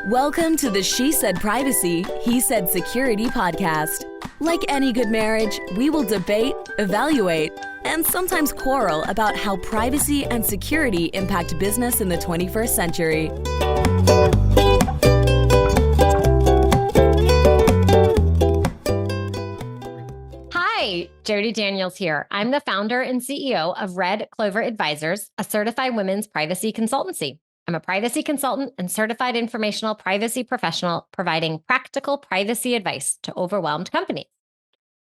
Welcome to the She Said Privacy, He Said Security podcast. Like any good marriage, we will debate, evaluate, and sometimes quarrel about how privacy and security impact business in the 21st century. Hi, Jody Daniels here. I'm the founder and CEO of Red Clover Advisors, a certified women's privacy consultancy. I'm a privacy consultant and certified informational privacy professional providing practical privacy advice to overwhelmed companies.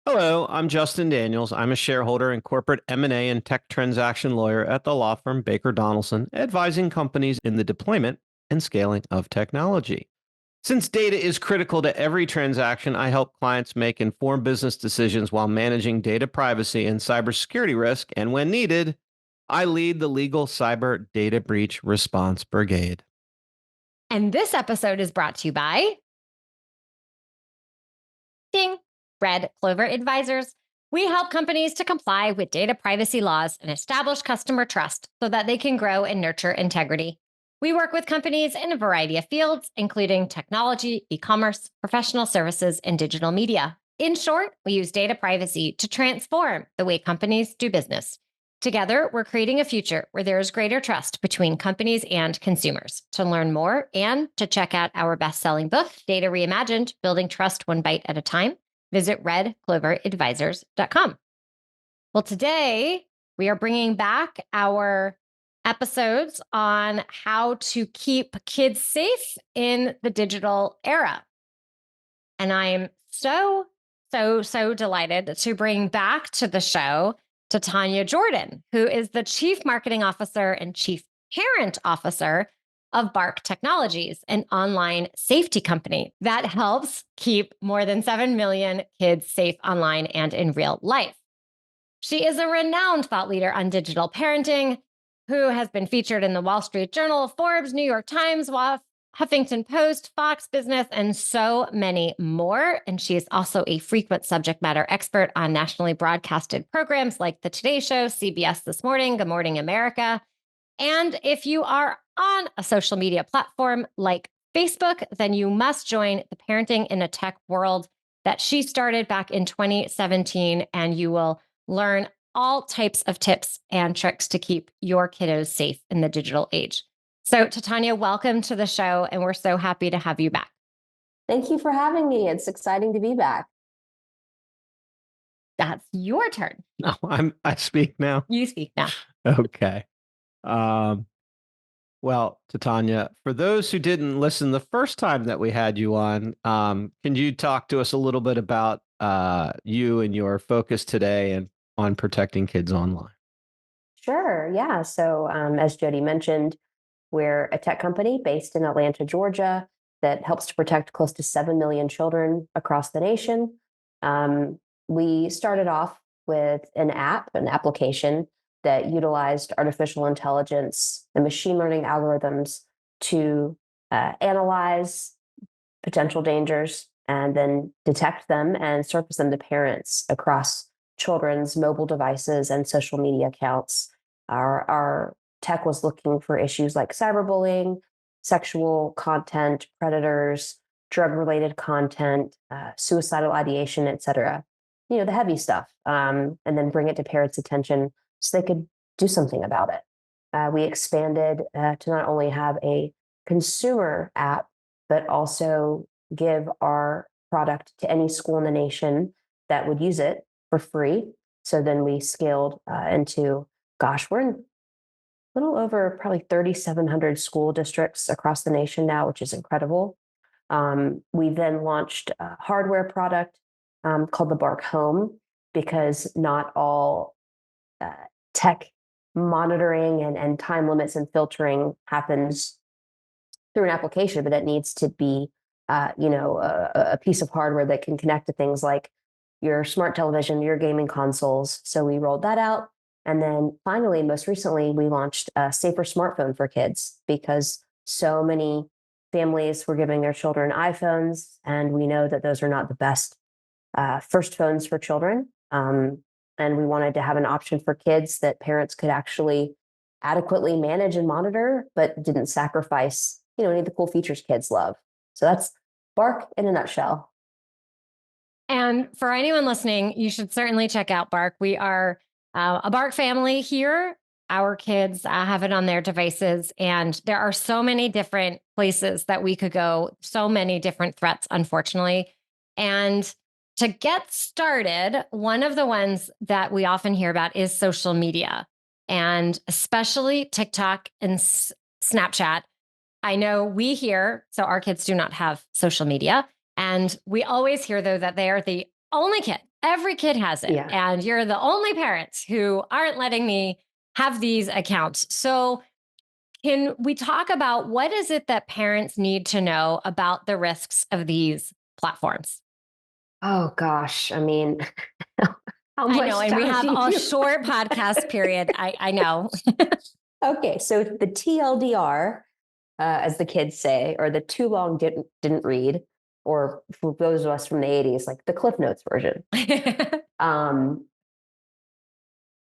Hello, I'm Justin Daniels. I'm a shareholder and corporate M&A and tech transaction lawyer at the law firm Baker Donaldson, advising companies in the deployment and scaling of technology. Since data is critical to every transaction, I help clients make informed business decisions while managing data privacy and cybersecurity risk, and when needed, I lead the legal cyber data breach response brigade. And this episode is brought to you by Ding, Red Clover Advisors. We help companies to comply with data privacy laws and establish customer trust so that they can grow and nurture integrity. We work with companies in a variety of fields, including technology, e-commerce, professional services, and digital media. In short, we use data privacy to transform the way companies do business. Together, we're creating a future where there is greater trust between companies and consumers. To learn more and to check out our best-selling book, Data Reimagined, Building Trust One Bite at a Time, visit redcloveradvisors.com. Well, today we are bringing back our episodes on how to keep kids safe in the digital era. And I am so delighted to bring back to the show Titania Jordan, who is the Chief Marketing Officer and Chief Parent Officer of Bark Technologies, an online safety company that helps keep more than 7 million kids safe online and in real life. She is a renowned thought leader on digital parenting, who has been featured in the Wall Street Journal, Forbes, New York Times, Huffington Post, Fox Business, and so many more. And she is also a frequent subject matter expert on nationally broadcasted programs like The Today Show, CBS This Morning, Good Morning America. And if you are on a social media platform like Facebook, then you must join the Parenting in a Tech World that she started back in 2017, and you will learn all types of tips and tricks to keep your kiddos safe in the digital age. So, Titania, welcome to the show, and we're so happy to have you back. Thank you for having me. It's exciting to be back. That's your turn. No, I speak now. You speak now. Okay. Well, Titania, for those who didn't listen the first time that we had you on, can you talk to us a little bit about you and your focus today and on protecting kids online? Sure. Yeah. So, as Jody mentioned, we're a tech company based in Atlanta, Georgia, that helps to protect close to 7 million children across the nation. We started off with an application that utilized artificial intelligence and machine learning algorithms to analyze potential dangers and then detect them and surface them to parents across children's mobile devices and social media accounts. Our tech was looking for issues like cyberbullying, sexual content, predators, drug-related content, suicidal ideation, et cetera. You know, the heavy stuff, and then bring it to parents' attention so they could do something about it. We expanded to not only have a consumer app, but also give our product to any school in the nation that would use it for free. So then we scaled into, we're in a little over probably 3,700 school districts across the nation now, which is incredible. We then launched a hardware product called the Bark Home, because not all tech monitoring and time limits and filtering happens through an application, but it needs to be a piece of hardware that can connect to things like your smart television, your gaming consoles. So we rolled that out. And then finally, most recently, we launched a safer smartphone for kids, because so many families were giving their children iPhones, and we know that those are not the best first phones for children. And we wanted to have an option for kids that parents could actually adequately manage and monitor, but didn't sacrifice, any of the cool features kids love. So that's Bark in a nutshell. And for anyone listening, you should certainly check out Bark. We are a Bark family here. Our kids have it on their devices, and there are so many different places that we could go, so many different threats, unfortunately. And to get started, one of the ones that we often hear about is social media, and especially TikTok and Snapchat. I know we hear, so our kids do not have social media. And we always hear, though, that they are the only kid. Every kid has it. Yeah. And you're the only parents who aren't letting me have these accounts. So, can we talk about what is it that parents need to know about the risks of these platforms? Oh gosh. I mean, how I much know, and we time have do a you- short podcast period. I know. Okay, so the TLDR, as the kids say, or the too long didn't read, or for those of us from the 80s, like the Cliff Notes version. Um,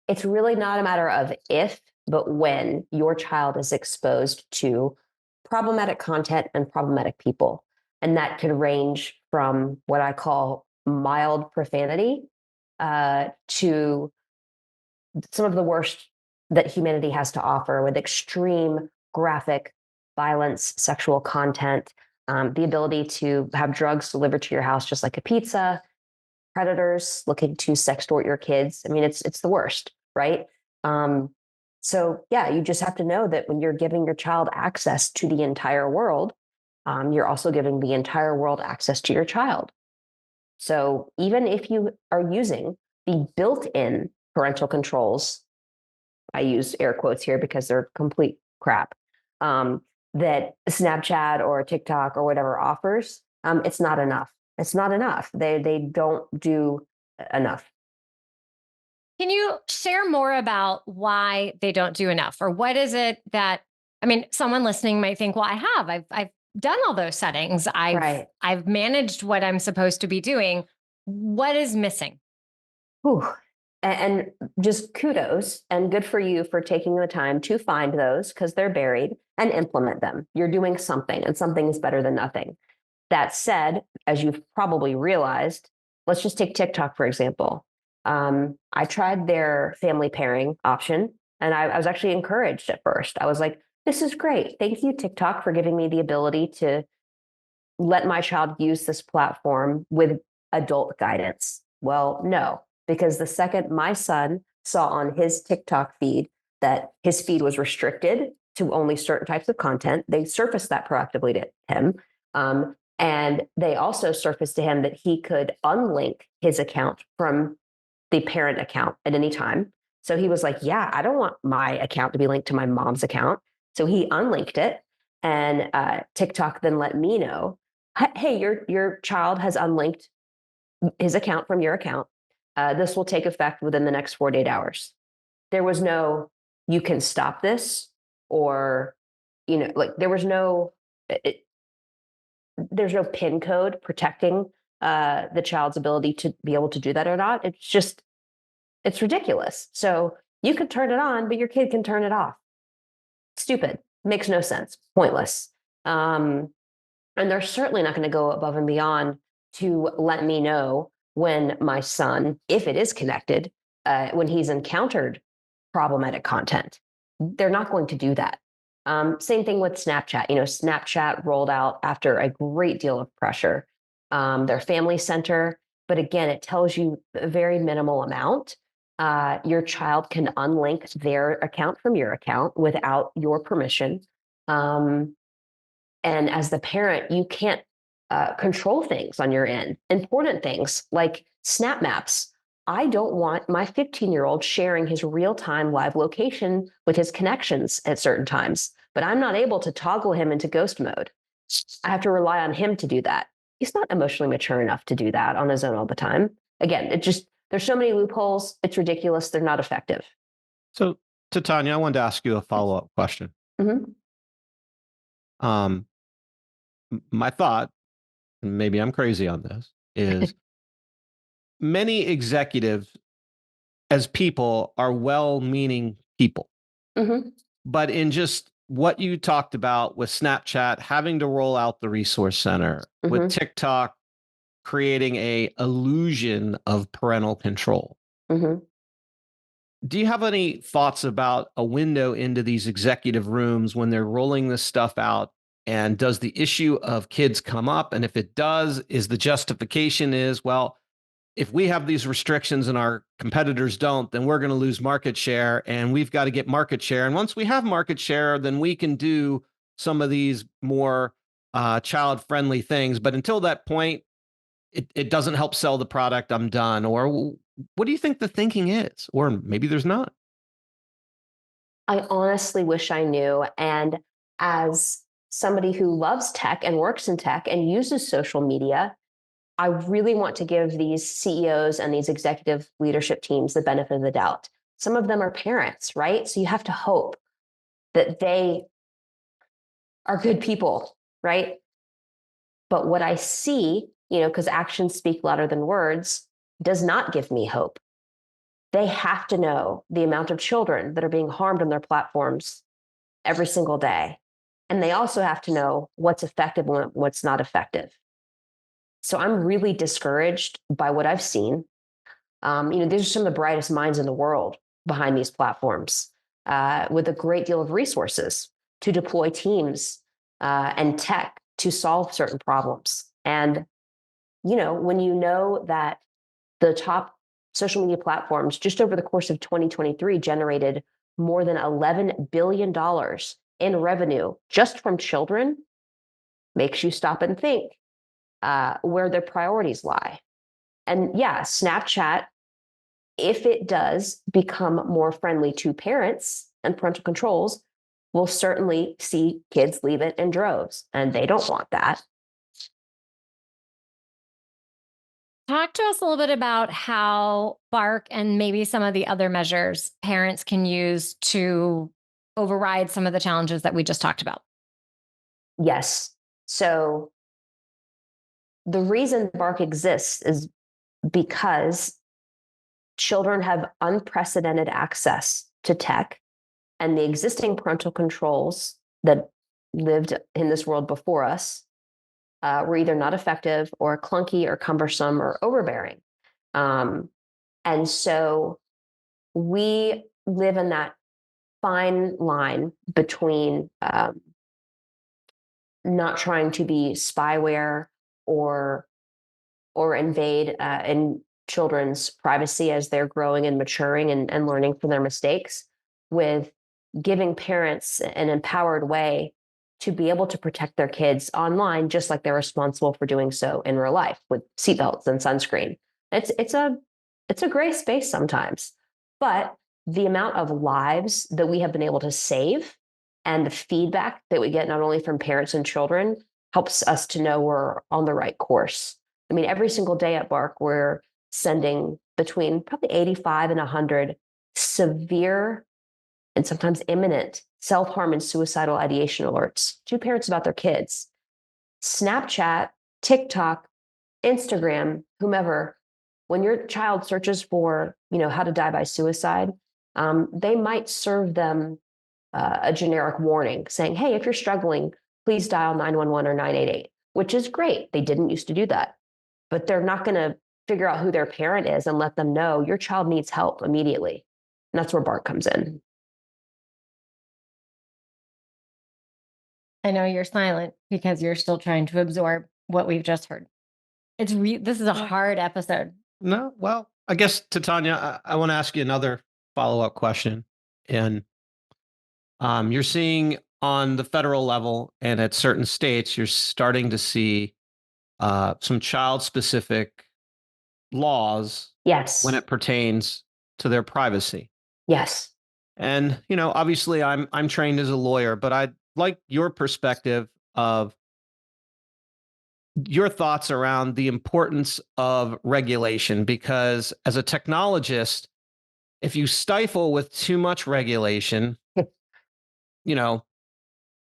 it's really not a matter of if, but when your child is exposed to problematic content and problematic people. And that could range from what I call mild profanity to some of the worst that humanity has to offer, with extreme graphic violence, sexual content, the ability to have drugs delivered to your house just like a pizza, predators looking to sextort your kids. I mean, it's the worst, right? So yeah, you just have to know that when you're giving your child access to the entire world, you're also giving the entire world access to your child. So even if you are using the built-in parental controls, I use air quotes here because they're complete crap, that Snapchat or TikTok or whatever offers, it's not enough. It's not enough. They don't do enough. Can you share more about why they don't do enough, or what is it that, I mean, someone listening might think, well, I've done all those settings. Right. I've managed what I'm supposed to be doing. What is missing? Whew. And just kudos and good for you for taking the time to find those, because they're buried, and implement them. You're doing something, and something is better than nothing. That said, as you've probably realized, let's just take TikTok, for example. I tried their family pairing option, and I was actually encouraged at first. I was like, this is great. Thank you, TikTok, for giving me the ability to let my child use this platform with adult guidance. Well, no, because the second my son saw on his TikTok feed that his feed was restricted to only certain types of content, they surfaced that proactively to him. And they also surfaced to him that he could unlink his account from the parent account at any time. So he was like, yeah, I don't want my account to be linked to my mom's account. So he unlinked it. And TikTok then let me know, hey, your child has unlinked his account from your account. This will take effect within the next 48 hours. There was no, you can stop this, or, like there was no, there's no PIN code protecting the child's ability to be able to do that or not. It's ridiculous. So you could turn it on, but your kid can turn it off. Stupid. Makes no sense. Pointless. And they're certainly not going to go above and beyond to let me know when my son, if it is connected, when he's encountered problematic content. They're not going to do that. Same thing with Snapchat. Snapchat rolled out after a great deal of pressure, their family center. But again, it tells you a very minimal amount. Your child can unlink their account from your account without your permission. And as the parent, you can't control things on your end, important things like snap maps. I don't want my 15-year-old sharing his real-time live location with his connections at certain times, but I'm not able to toggle him into ghost mode. I have to rely on him to do that. He's not emotionally mature enough to do that on his own all the time. Again, there's so many loopholes. It's ridiculous. They're not effective. So, Titania, I wanted to ask you a follow-up question. Mm-hmm. My thought, and maybe I'm crazy on this, is many executives as people are well-meaning people. Mm-hmm. But in just what you talked about with Snapchat having to roll out the resource center, with TikTok creating a illusion of parental control. Do you have any thoughts about a window into these executive rooms when they're rolling this stuff out? And does the issue of kids come up? And if it does, is the justification well, if we have these restrictions and our competitors don't, then we're going to lose market share and we've got to get market share. And once we have market share, then we can do some of these more child-friendly things. But until that point, it doesn't help sell the product. I'm done. Or what do you think the thinking is? Or maybe there's not. I honestly wish I knew. And as somebody who loves tech and works in tech and uses social media, I really want to give these CEOs and these executive leadership teams the benefit of the doubt. Some of them are parents, right? So you have to hope that they are good people, right? But what I see, because actions speak louder than words, does not give me hope. They have to know the amount of children that are being harmed on their platforms every single day. And they also have to know what's effective and what's not effective. So I'm really discouraged by what I've seen. These are some of the brightest minds in the world behind these platforms with a great deal of resources to deploy teams and tech to solve certain problems. And, when you know that the top social media platforms just over the course of 2023 generated more than $11 billion in revenue just from children, makes you stop and think where their priorities lie. And yeah, Snapchat, if it does become more friendly to parents and parental controls, we'll certainly see kids leave it in droves, and they don't want that. Talk to us a little bit about how Bark and maybe some of the other measures parents can use to override some of the challenges that we just talked about. Yes. So the reason Bark exists is because children have unprecedented access to tech, and the existing parental controls that lived in this world before us were either not effective or clunky or cumbersome or overbearing. And so we live in that fine line between not trying to be spyware or invade in children's privacy as they're growing and maturing and learning from their mistakes, with giving parents an empowered way to be able to protect their kids online, just like they're responsible for doing so in real life with seatbelts and sunscreen. It's a gray space sometimes, but the amount of lives that we have been able to save and the feedback that we get not only from parents and children helps us to know we're on the right course. I mean, every single day at Bark, we're sending between probably 85 and 100 severe and sometimes imminent self-harm and suicidal ideation alerts to parents about their kids. Snapchat, TikTok, Instagram, whomever, when your child searches for, how to die by suicide, they might serve them a generic warning saying, hey, if you're struggling, please dial 911 or 988, which is great. They didn't used to do that, but they're not going to figure out who their parent is and let them know your child needs help immediately. And that's where Bark comes in. I know you're silent because you're still trying to absorb what we've just heard. This is a hard episode. No, well, I guess, Titania, I want to ask you another follow-up question. And you're seeing on the federal level and at certain states, you're starting to see some child-specific laws. Yes. When it pertains to their privacy. Yes. And, obviously I'm trained as a lawyer, but I'd like your perspective of your thoughts around the importance of regulation, because as a technologist, if you stifle with too much regulation,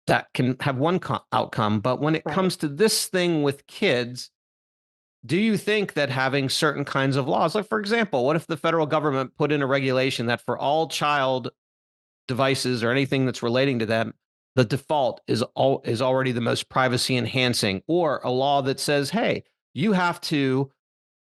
that can have one outcome. But when it comes to this thing with kids, do you think that having certain kinds of laws, like, for example, what if the federal government put in a regulation that for all child devices or anything that's relating to them, the default is already the most privacy enhancing, or a law that says, hey, you have to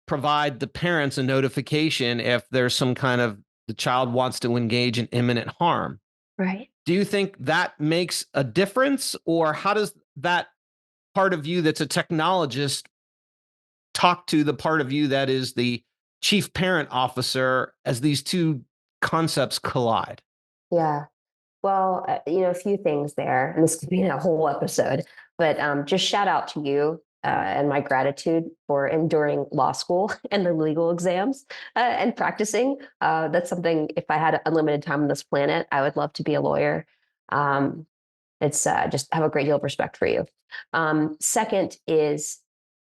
provide the parents a notification if there's some kind of the child wants to engage in imminent harm. Right. Do you think that makes a difference, or how does that part of you that's a technologist talk to the part of you that is the chief parent officer as these two concepts collide? Yeah. Well, a few things there, and this could be a whole episode, but just shout out to you and my gratitude for enduring law school and the legal exams and practicing. That's something, if I had unlimited time on this planet, I would love to be a lawyer. Um, it's just have a great deal of respect for you. Second is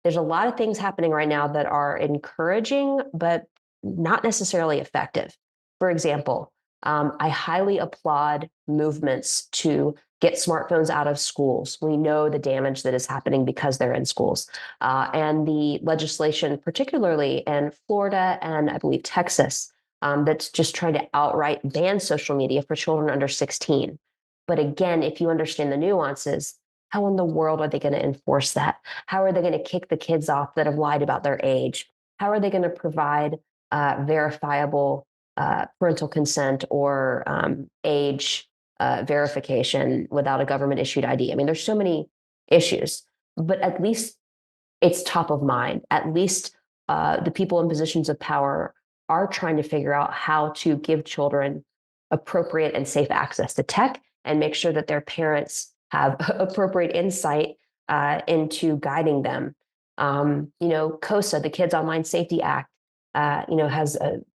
there's a lot of things happening right now that are encouraging, but not necessarily effective. For example, I highly applaud movements to get smartphones out of schools. We know the damage that is happening because they're in schools. And the legislation, particularly in Florida and I believe Texas, that's just trying to outright ban social media for children under 16. But again, if you understand the nuances, how in the world are they going to enforce that? How are they going to kick the kids off that have lied about their age? How are they going to provide verifiable parental consent or age verification without a government issued ID? I mean, there's so many issues, but at least it's top of mind. At least the people in positions of power are trying to figure out how to give children appropriate and safe access to tech and make sure that their parents have appropriate insight into guiding them. COSA, the Kids Online Safety Act, has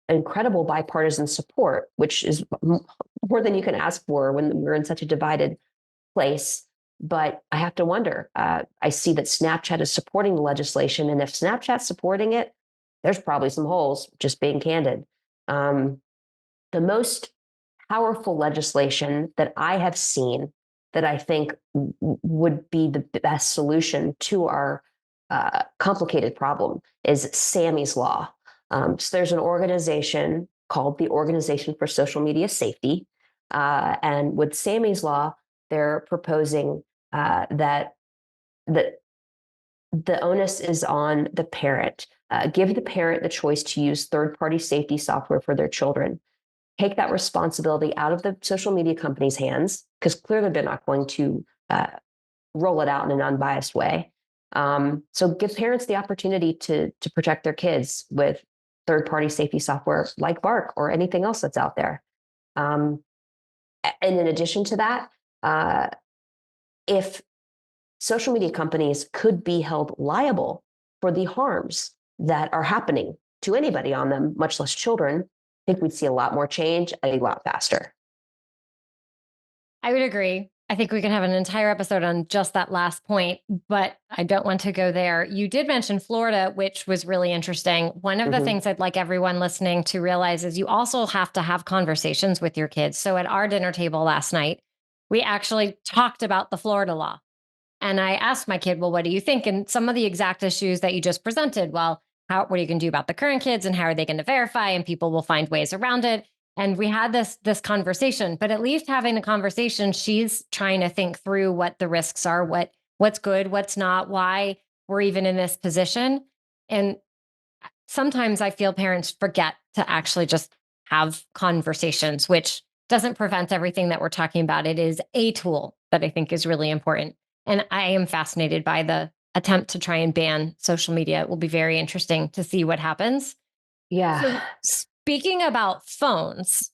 incredible bipartisan support, which is more than you can ask for when we're in such a divided place. But I have to wonder, I see that Snapchat is supporting the legislation. And if Snapchat's supporting it, there's probably some holes, just being candid. The most powerful legislation that I have seen that I think would be the best solution to our complicated problem is Sammy's Law. So there's an organization called the Organization for Social Media Safety. And with Sammy's Law, they're proposing that the onus is on the parent. Give the parent the choice to use third-party safety software for their children. Take that responsibility out of the social media companies' hands, because clearly they're not going to roll it out in an unbiased way. So give parents the opportunity to protect their kids with third-party safety software like Bark or anything else that's out there. And in addition to that, if social media companies could be held liable for the harms that are happening to anybody on them, much less children, I think we'd see a lot more change a lot faster. I would agree. I think we can have an entire episode on just that last point, but I don't want to go there. You did mention Florida, which was really interesting. One of the things I'd like everyone listening to realize is you also have to have conversations with your kids. So at our dinner table last night, we actually talked about the Florida law. And I asked my kid, well, what do you think? And some of the exact issues that you just presented, well, what are you going to do about the current kids and how are they going to verify? And people will find ways around it. And we had this conversation, but at least having a conversation, she's trying to think through what the risks are, what's good, what's not, why we're even in this position. And sometimes I feel parents forget to actually just have conversations, which doesn't prevent everything that we're talking about. It is a tool that I think is really important. And I am fascinated by the attempt to try and ban social media. It will be very interesting to see what happens. Yeah. So speaking about phones,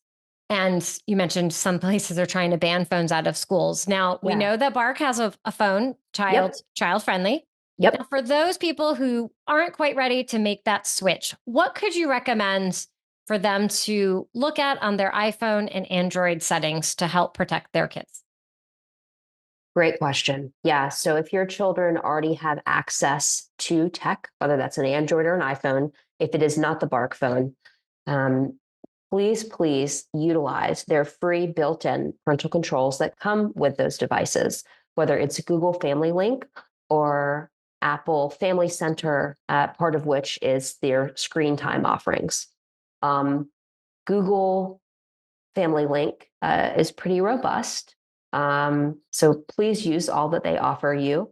and you mentioned some places are trying to ban phones out of schools. Now, we know that Bark has a phone, child friendly. Yep. Now, for those people who aren't quite ready to make that switch, what could you recommend for them to look at on their iPhone and Android settings to help protect their kids? Great question. Yeah. So if your children already have access to tech, whether that's an Android or an iPhone, if it is not the Bark phone, please utilize their free built-in parental controls that come with those devices, whether it's Google Family Link or Apple Family Center, part of which is their screen time offerings. Google Family Link is pretty robust. So please use all that they offer you.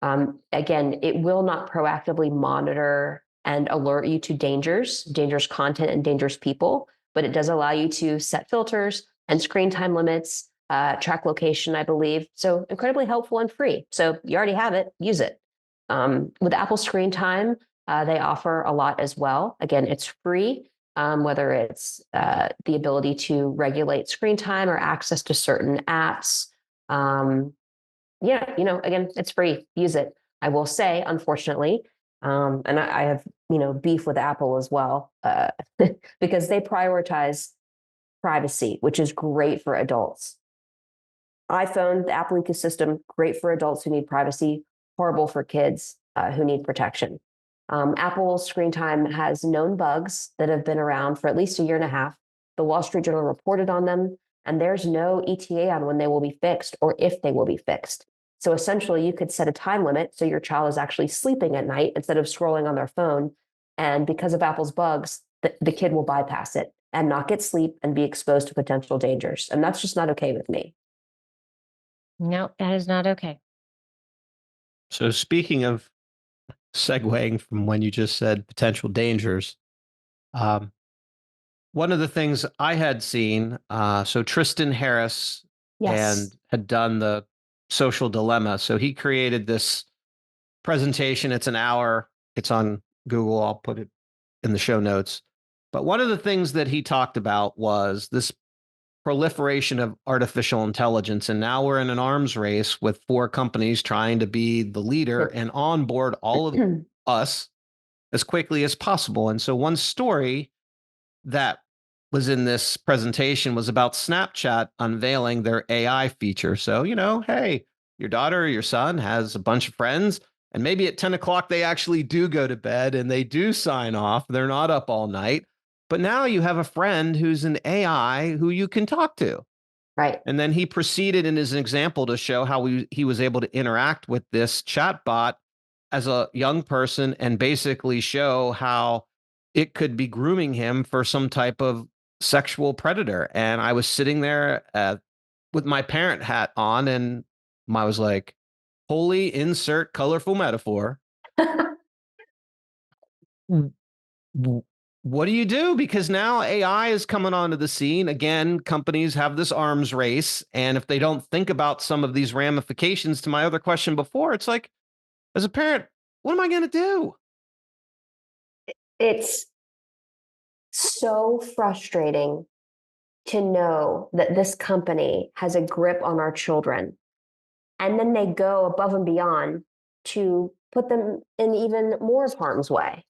Again, it will not proactively monitor and alert you to dangerous content and dangerous people, but it does allow you to set filters and screen time limits, track location, I believe. So incredibly helpful and free. So you already have it, use it. With Apple Screen Time, they offer a lot as well. Again, it's free, whether it's the ability to regulate screen time or access to certain apps. Yeah, again, it's free. Use it. I will say, unfortunately, and I have, beef with Apple as well, because they prioritize privacy, which is great for adults. iPhone, the Apple ecosystem, great for adults who need privacy, horrible for kids who need protection. Apple Screen Time has known bugs that have been around for at least a year and a half. The Wall Street Journal reported on them, and there's no ETA on when they will be fixed or if they will be fixed. So essentially, you could set a time limit so your child is actually sleeping at night instead of scrolling on their phone. And because of Apple's bugs, the kid will bypass it and not get sleep and be exposed to potential dangers. And that's just not okay with me. No, that is not okay. So speaking of segueing from when you just said potential dangers, um, one of the things I had seen, so Tristan Harris Yes. and had done the social dilemma. So he created this presentation. It's an hour. It's on Google. I'll put it in the show notes. But one of the things that he talked about was this proliferation of artificial intelligence. And now we're in an arms race with 4 companies trying to be the leader and onboard all of us as quickly as possible. And so one story that was in this presentation was about Snapchat unveiling their AI feature. So, hey, your daughter or your son has a bunch of friends, and maybe at 10 o'clock they actually do go to bed and they do sign off. They're not up all night. But now you have a friend who's an AI who you can talk to. Right. And then he proceeded in his example to show how he was able to interact with this chatbot as a young person and basically show how it could be grooming him for some type of sexual predator. And I was sitting there with my parent hat on, and I was like, holy insert colorful metaphor. What do you do? Because now AI is coming onto the scene. Again, companies have this arms race. And if they don't think about some of these ramifications, to my other question before, it's like, as a parent, what am I going to do? It's so frustrating to know that this company has a grip on our children. And then they go above and beyond to put them in even more of harm's way.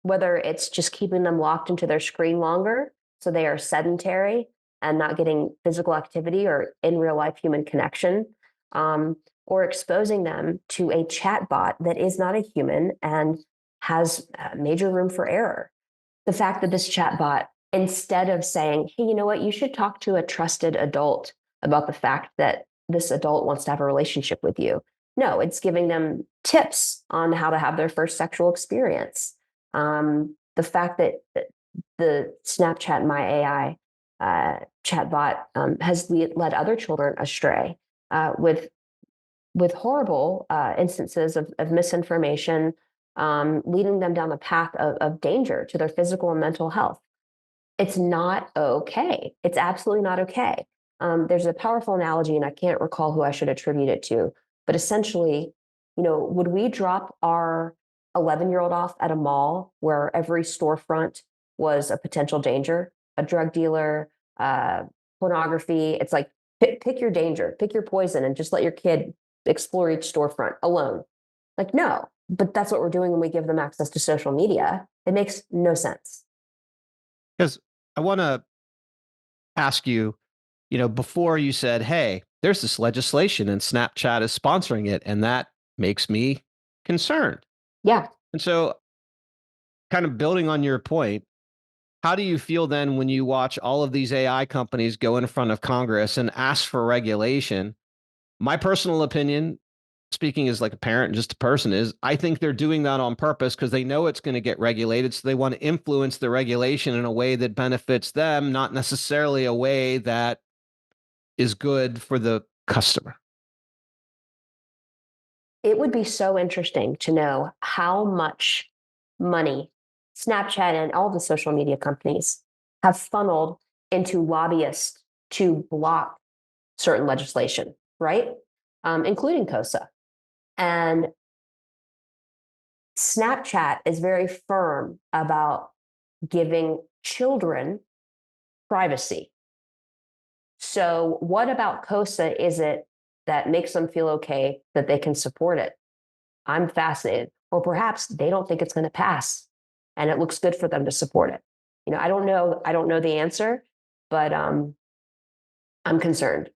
Whether it's just keeping them locked into their screen longer so they are sedentary and not getting physical activity or in real life human connection, or exposing them to a chat bot that is not a human and has major room for error. The fact that this chat bot, instead of saying, hey, you know what, you should talk to a trusted adult about the fact that this adult wants to have a relationship with you. No, it's giving them tips on how to have their first sexual experience. The fact that the Snapchat My AI chatbot has led other children astray with horrible instances of misinformation, leading them down the path of danger to their physical and mental health. It's not okay. It's absolutely not okay. There's a powerful analogy, and I can't recall who I should attribute it to, but essentially, would we drop our 11-year-old off at a mall where every storefront was a potential danger, a drug dealer, pornography? It's like, pick your danger, pick your poison, and just let your kid explore each storefront alone. Like, no, but that's what we're doing when we give them access to social media. It makes no sense. Because I want to ask you, before you said, hey, there's this legislation and Snapchat is sponsoring it, and that makes me concerned. Yeah. And so, kind of building on your point, how do you feel then when you watch all of these AI companies go in front of Congress and ask for regulation? My personal opinion, speaking as like a parent and just a person, is I think they're doing that on purpose because they know it's going to get regulated. So they want to influence the regulation in a way that benefits them, not necessarily a way that is good for the customer? It would be so interesting to know how much money Snapchat and all the social media companies have funneled into lobbyists to block certain legislation, right? Including COSA. And Snapchat is very firm about giving children privacy. So, what about COSA is it that makes them feel okay that they can support it? I'm fascinated. Or perhaps they don't think it's going to pass and it looks good for them to support it. I don't know. I don't know the answer, but I'm concerned.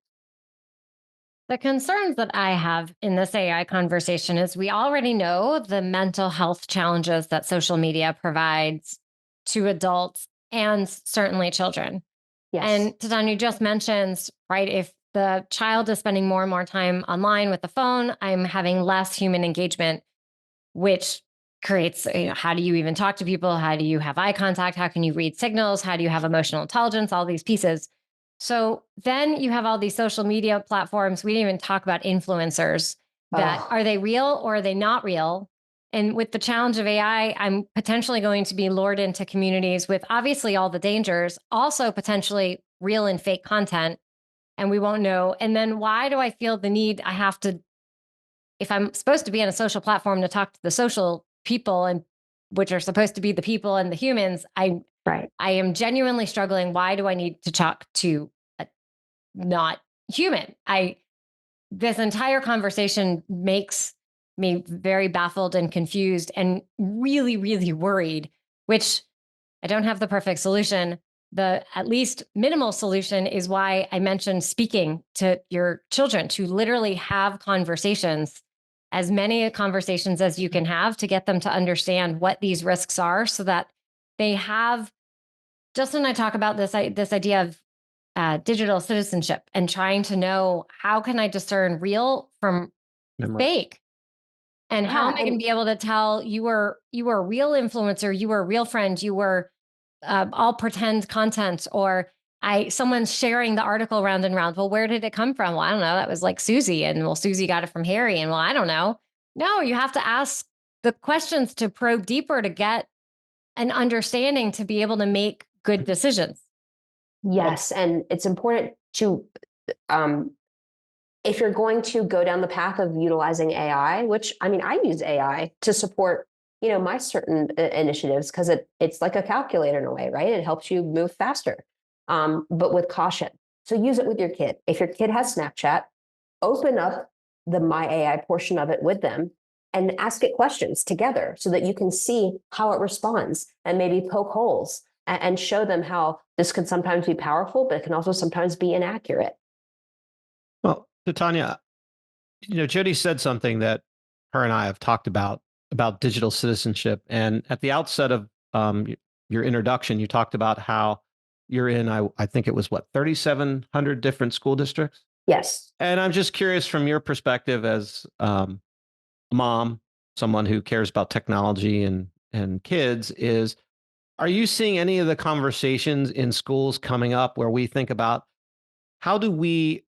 The concerns that I have in this AI conversation is we already know the mental health challenges that social media provides to adults and certainly children. Yes. And Titania just mentions, right, if the child is spending more and more time online with the phone, I'm having less human engagement, which creates, how do you even talk to people? How do you have eye contact? How can you read signals? How do you have emotional intelligence? All these pieces. So then you have all these social media platforms. We didn't even talk about influencers. That Oh. Are they real or are they not real? And with the challenge of AI, I'm potentially going to be lured into communities with obviously all the dangers, also potentially real and fake content, and we won't know. And then why do I feel the need? I have to, if I'm supposed to be on a social platform to talk to the social people, and which are supposed to be the people and the humans, Right. I am genuinely struggling. Why do I need to talk to a not human? This entire conversation makes me very baffled and confused and really, really worried, which I don't have the perfect solution. The at least minimal solution is why I mentioned speaking to your children, to literally have conversations, as many conversations as you can have, to get them to understand what these risks are so that they have. Justin and I talk about this idea of digital citizenship and trying to know, how can I discern real from Memory. fake? And how Yeah, am I going to be able to tell you were a real influencer, you were a real friend, you were all pretend content, or someone's sharing the article round and round. Well, where did it come from? Well, I don't know. That was like Susie, and well, Susie got it from Harry, and well, I don't know. No, you have to ask the questions to probe deeper to get an understanding to be able to make good decisions. Yes, and it's important to, um, if you're going to go down the path of utilizing AI, which I mean, I use AI to support, my certain initiatives because it's like a calculator in a way, right? It helps you move faster, but with caution. So use it with your kid. If your kid has Snapchat, open up the My AI portion of it with them and ask it questions together so that you can see how it responds and maybe poke holes and show them how this can sometimes be powerful, but it can also sometimes be inaccurate. Well, Titania, Jody said something that her and I have talked about digital citizenship. And at the outset of your introduction, you talked about how you're in, I think it was what, 3,700 different school districts? Yes. And I'm just curious from your perspective as a mom, someone who cares about technology and kids, are you seeing any of the conversations in schools coming up where we think about how do we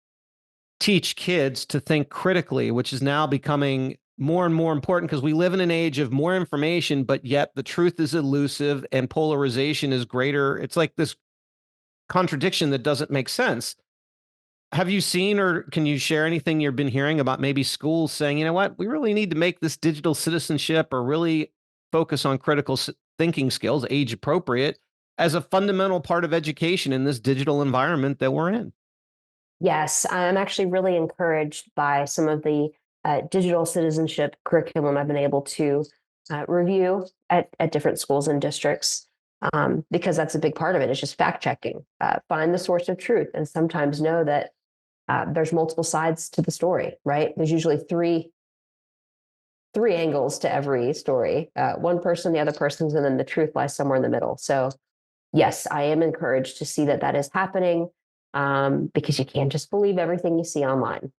teach kids to think critically, which is now becoming more and more important because we live in an age of more information, but yet the truth is elusive and polarization is greater. It's like this contradiction that doesn't make sense. Have you seen, or can you share anything you've been hearing about maybe schools saying, you know what, we really need to make this digital citizenship or really focus on critical thinking skills, age appropriate, as a fundamental part of education in this digital environment that we're in? Yes, I'm actually really encouraged by some of the digital citizenship curriculum I've been able to review at different schools and districts, because that's a big part of it. It's just fact checking, find the source of truth, and sometimes know that there's multiple sides to the story. Right? There's usually three angles to every story: one person, the other person's, and then the truth lies somewhere in the middle. So yes, I am encouraged to see that is happening, because you can't just believe everything you see online.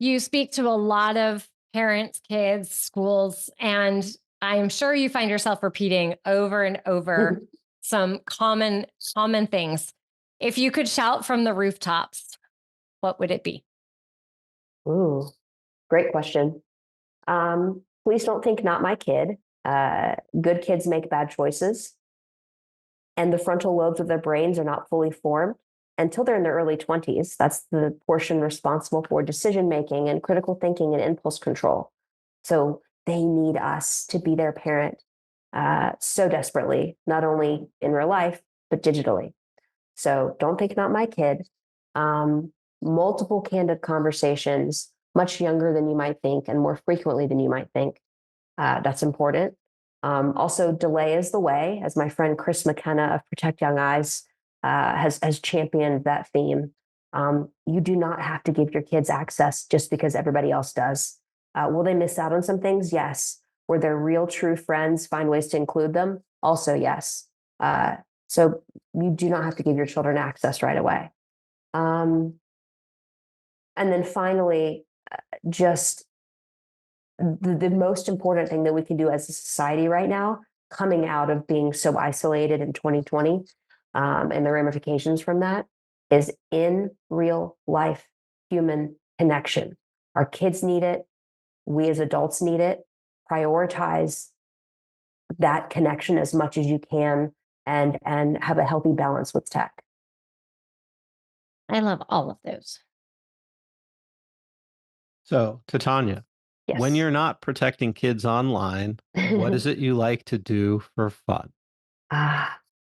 You speak to a lot of parents, kids, schools, and I'm sure you find yourself repeating over and over some common things. If you could shout from the rooftops, what would it be? Ooh, great question. Please don't think not my kid. Good kids make bad choices, and the frontal lobes of their brains are not fully formed until they're in their early 20s. That's the portion responsible for decision making and critical thinking and impulse control. So they need us to be their parent so desperately, not only in real life, but digitally. So don't think not my kid. Multiple candid conversations, much younger than you might think and more frequently than you might think. That's important. Also, delay is the way, as my friend Chris McKenna of Protect Young Eyes has championed that theme. You do not have to give your kids access just because everybody else does. Will they miss out on some things? Yes. Were their real true friends find ways to include them? Also, yes. So you do not have to give your children access right away. And then finally, just the most important thing that we can do as a society right now, coming out of being so isolated in 2020 and the ramifications from that, is in real life human connection. Our kids need it. We as adults need it. Prioritize that connection as much as you can and have a healthy balance with tech. I love all of those. So, Titania, Yes. when you're not protecting kids online, what is it you like to do for fun?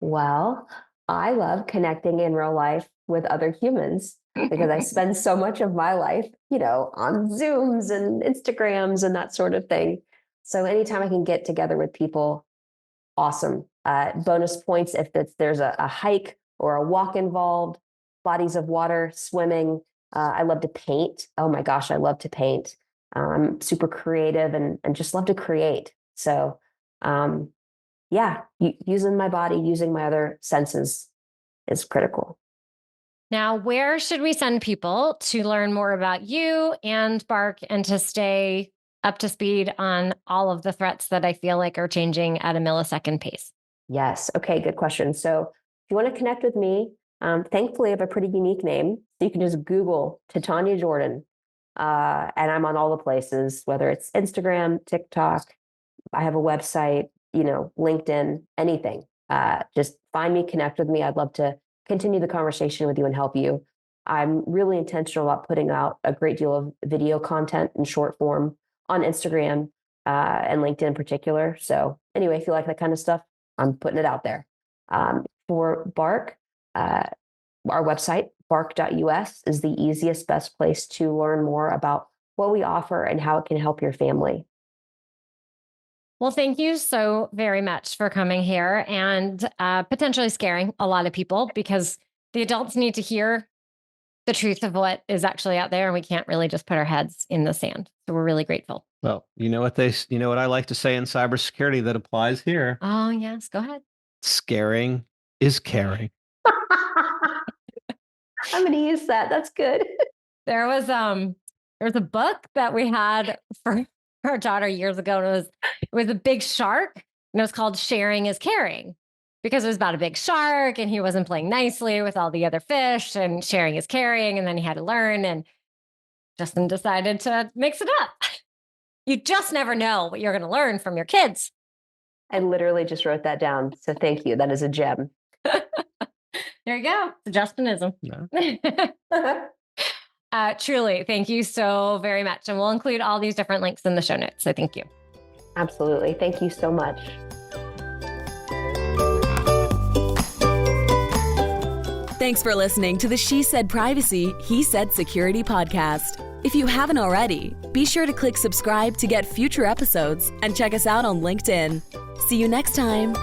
Well, I love connecting in real life with other humans because I spend so much of my life, on Zooms and Instagrams and that sort of thing. So anytime I can get together with people, awesome. Bonus points if there's a hike or a walk involved, bodies of water, swimming. I love to paint. Oh my gosh, I love to paint. I'm super creative and just love to create. So using my body, using my other senses is critical. Now, where should we send people to learn more about you and Bark and to stay up to speed on all of the threats that I feel like are changing at a millisecond pace? Yes. Okay, good question. So if you want to connect with me, thankfully I have a pretty unique name. So you can just Google Titania Jordan. And I'm on all the places, whether it's Instagram, TikTok, I have a website, LinkedIn, anything. Just find me, connect with me. I'd love to continue the conversation with you and help you. I'm really intentional about putting out a great deal of video content in short form on Instagram and LinkedIn in particular. So anyway, if you like that kind of stuff, I'm putting it out there. For Bark, our website, bark.us, is the easiest, best place to learn more about what we offer and how it can help your family. Well, thank you so very much for coming here and potentially scaring a lot of people, because the adults need to hear the truth of what is actually out there, and we can't really just put our heads in the sand. So we're really grateful. Well, you know what I like to say in cybersecurity that applies here. Oh, yes. Go ahead. Scaring is caring. I'm going to use that. That's good. There was a book that we had for our daughter years ago, and it was a big shark, and it was called Sharing is Caring, because it was about a big shark and he wasn't playing nicely with all the other fish, and sharing is caring, and then he had to learn, and Justin decided to mix it up. You just never know what you're going to learn from your kids. I literally just wrote that down. So thank you. That is a gem. There you go. The Justinism. Yeah. Truly, thank you so very much. And we'll include all these different links in the show notes. So thank you. Absolutely. Thank you so much. Thanks for listening to the She Said Privacy, He Said Security podcast. If you haven't already, be sure to click subscribe to get future episodes and check us out on LinkedIn. See you next time.